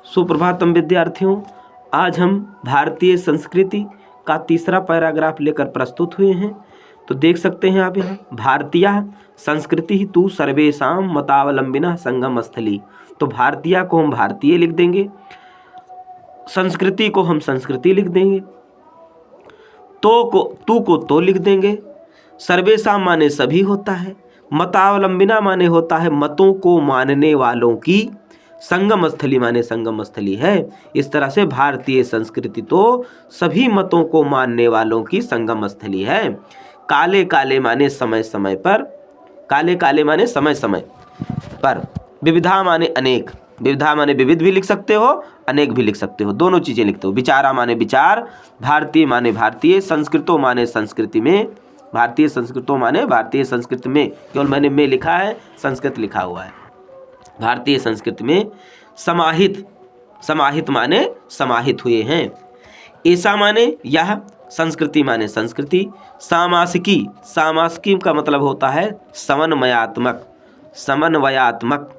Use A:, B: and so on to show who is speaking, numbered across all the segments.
A: सुप्रभातम विद्यार्थियों, आज हम भारतीय संस्कृति का तीसरा पैराग्राफ लेकर प्रस्तुत हुए हैं। तो देख सकते हैं आप यहाँ, भारतीय संस्कृति तु सर्वेषां मतावलंबिनः संगम स्थली। तो भारतीय को हम भारतीय लिख देंगे, संस्कृति को हम संस्कृति लिख देंगे, तू को तो लिख देंगे, सर्वेषां माने सभी होता है, मतावलंबिना माने होता है मतों को मानने वालों की, संगम स्थली माने संगम स्थली है। इस तरह से भारतीय संस्कृति तो सभी मतों को मानने वालों की संगम स्थली है। काले काले माने समय समय पर, काले काले माने समय समय पर, विविधा माने अनेक, विविधा माने विविध भी लिख सकते हो, अनेक भी लिख सकते हो, दोनों चीज़ें लिखते हो। विचारा माने विचार, भारतीय माने भारतीय, संस्कृतो माने संस्कृति में, भारतीय संस्कृतो माने भारतीय संस्कृति में, केवल मैंने में लिखा है, संस्कृत लिखा हुआ है। भारतीय संस्कृति में समाहित, समाहित माने समाहित हुए हैं। ऐसा माने यह, संस्कृति माने संस्कृति, सामासिकी, सामासिकी का मतलब होता है समन्वयात्मक, समन्वयात्मक,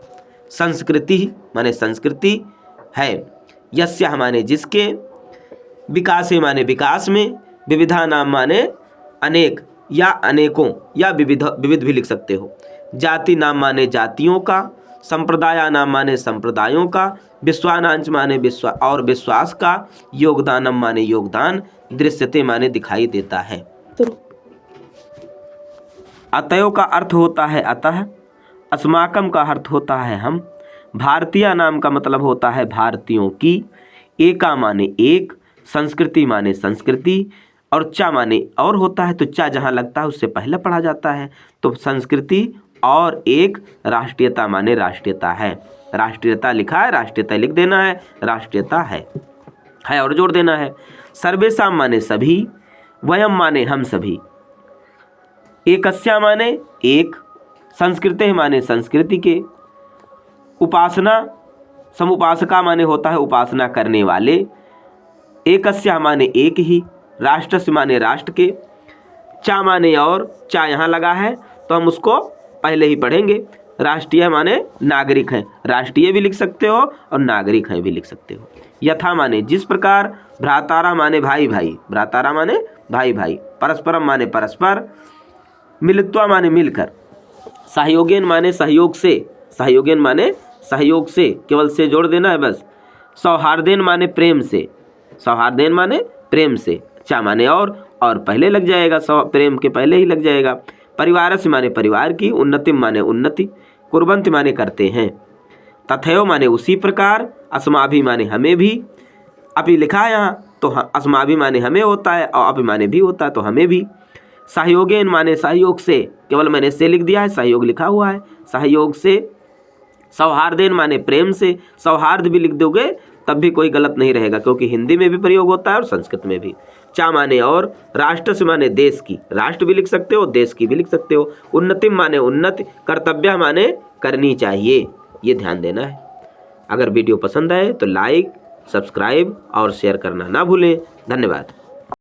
A: संस्कृति माने संस्कृति है। यस्य माने जिसके, विकासे माने विकास में, विविधा नाम माने अनेक या अनेकों या विविध, विविध भी लिख सकते हो। जाति नाम माने जातियों का, संप्रदाय नाम माने संप्रदायों का, विश्वानांच माने विश्वास और विश्वास का, योगदानम माने योगदान, दृश्यते माने दिखाई देता है। अतयो का अर्थ होता है अतः, अस्माकम का अर्थ होता है हम, भारतीय नाम का मतलब होता है भारतीयों की, एका माने एक, संस्कृति माने संस्कृति, और चा माने और होता है, तो चा जहाँ लगता है उससे पहले पढ़ा जाता है। तो संस्कृति और एक, राष्ट्रीयता माने राष्ट्रीयता है, राष्ट्रीयता लिखा है, राष्ट्रीयता लिख देना है, राष्ट्रीयता है और जोड़ देना है। सर्वेषां माने सभी, वयम माने हम सभी, एकस्या माने एक, संस्कृते माने संस्कृति के, उपासना समुपासका माने होता है उपासना करने वाले, एकस्या माने एक ही, राष्ट्रस्य माने राष्ट्र के, चा माने और, चा यहाँ लगा है तो हम उसको पहले ही पढ़ेंगे। राष्ट्रीय माने नागरिक हैं, राष्ट्रीय भी लिख सकते हो और नागरिक हैं भी लिख सकते हो। यथा माने जिस प्रकार, भ्रातारा माने भाई भाई, भ्रातारा माने भाई भाई, परस्परम माने परस्पर, मिलित्वा माने मिलकर, सहयोगेन माने सहयोग से, सहयोगेन माने सहयोग से, केवल से जोड़ देना है बस। सौहार्देन माने प्रेम से, सौहार्देन माने प्रेम से, चा माने और पहले लग जाएगा, प्रेम के पहले ही लग जाएगा। परिवार से माने परिवार की, उन्नति माने उन्नति, कुर्वन्त माने करते हैं, तथैव माने उसी प्रकार, अस्माभि माने हमें भी, अभी लिखा है यहाँ तो अस्माभि माने हमें होता है और अभी माने भी होता है तो हमें भी। सहयोगेन माने सहयोग से, केवल मैंने से लिख दिया है, सहयोग लिखा हुआ है, सहयोग से। सौहार्देन माने प्रेम से, सौहार्द भी लिख दोगे तब भी कोई गलत नहीं रहेगा, क्योंकि हिंदी में भी प्रयोग होता है और संस्कृत में भी। चा माने और, राष्ट्र से माने देश की, राष्ट्र भी लिख सकते हो, देश की भी लिख सकते हो। उन्नति माने उन्नति, कर्तव्य माने करनी चाहिए, ये ध्यान देना है। अगर वीडियो पसंद आए तो लाइक, सब्सक्राइब और शेयर करना ना भूलें। धन्यवाद।